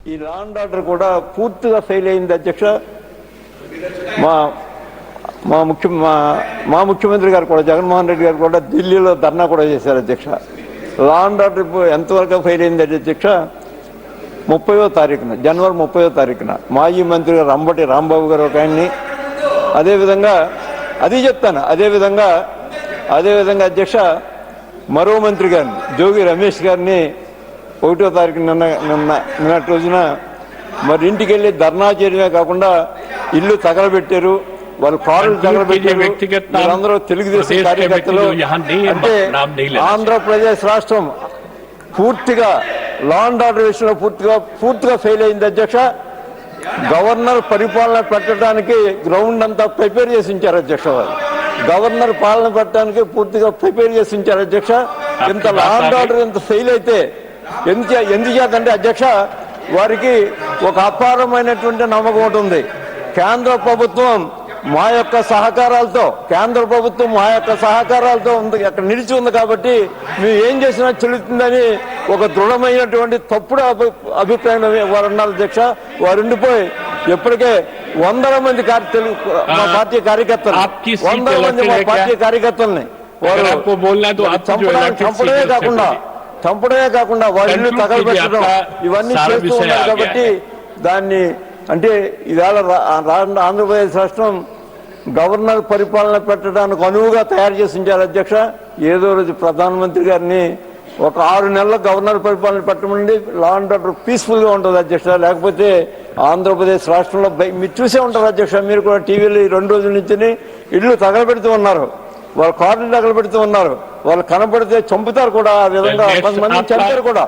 ఈ law and order కూడా పూర్తిగా ఫెయిల్ అయింది అధ్యక్ష. మా ముఖ్యమంత్రి గారు కూడా, జగన్మోహన్ రెడ్డి గారు కూడా ఢిల్లీలో ధర్నా కూడా చేశారు అధ్యక్ష. లా అండ్ ఆర్డర్ ఎంతవరకు ఫెయిల్ అయింది అధ్యక్ష? 30వ తారీఖున, జనవరి 30వ తారీఖున మాజీ మంత్రి గారు అంబటి రాంబాబు గారు ఒక ఆయన్ని, అదేవిధంగా అధ్యక్ష మరో మంత్రి గారిని జోగి రమేష్ గారిని 1వ తారీఖు నిన్నటి రోజున మరి ఇంటికి వెళ్ళి ధర్నా చేయడమే కాకుండా ఇల్లు తగలబెట్టారు, వాళ్ళు కారులు తగలబెట్టారు. వీళ్ళందరూ తెలుగుదేశం కార్యకర్తలు. అంటే ఆంధ్రప్రదేశ్ రాష్ట్రం పూర్తిగా లా అండ్ ఆర్డర్ విషయంలో పూర్తిగా ఫెయిల్ అయింది అధ్యక్ష. గవర్నర్ పరిపాలన పెట్టడానికి గ్రౌండ్ అంతా ప్రిపేర్ చేసి ఉంచారు అధ్యక్ష. వాళ్ళు గవర్నర్ పాలన పెట్టడానికి పూర్తిగా ప్రిపేర్ చేసి ఉంచారు అధ్యక్ష. ఇంత లా అండ్ ఆర్డర్ ఇంత ఫెయిల్ అయితే ఎందుచేతంటే అధ్యక్ష, వారికి ఒక అపారమైనటువంటి నమ్మకం ఉంటుంది. కేంద్ర ప్రభుత్వం మా యొక్క సహకారాలతో ఉంది, అక్కడ నిలిచి ఉంది కాబట్టి మేము ఏం చేసినా చెల్లుతుందని ఒక దృఢమైనటువంటి తప్పుడు అభిప్రాయం వారు ఉన్నారు అధ్యక్ష. వారు ఉండిపోయి ఎప్పటికే 100 మంది మా పార్టీ కార్యకర్తలు 100 మంది మా పార్టీ కార్యకర్తల్ని వారు చంపడమే కాకుండా వారి ఇల్లు తగలబెట్టడం ఇవన్నీ చేస్తూ ఉన్నారు. కాబట్టి దాన్ని అంటే ఇవాళ ఆంధ్రప్రదేశ్ రాష్ట్రం గవర్నర్ పరిపాలన పెట్టడానికి అనువుగా తయారు చేసి ఉంచారు అధ్యక్ష. ఏదో రోజు ప్రధానమంత్రి గారిని ఒక 6 నెలల గవర్నర్ పరిపాలన పెట్టమండి, లా అండ్ ఆర్డర్ పీస్ఫుల్గా ఉంటుంది అధ్యక్ష. లేకపోతే ఆంధ్రప్రదేశ్ రాష్ట్రంలో మీరు చూసే ఉంటారు అధ్యక్ష, మీరు కూడా టీవీలో 2 రోజుల నుంచి ఇళ్ళు తగలబెడుతూ ఉన్నారు, వాళ్ళు కార్లు తగలబెడుతూ ఉన్నారు, వాళ్ళు కనబడితే చంపుతారు కూడా. ఆ విధంగా కొంతమంది చంపారు కూడా.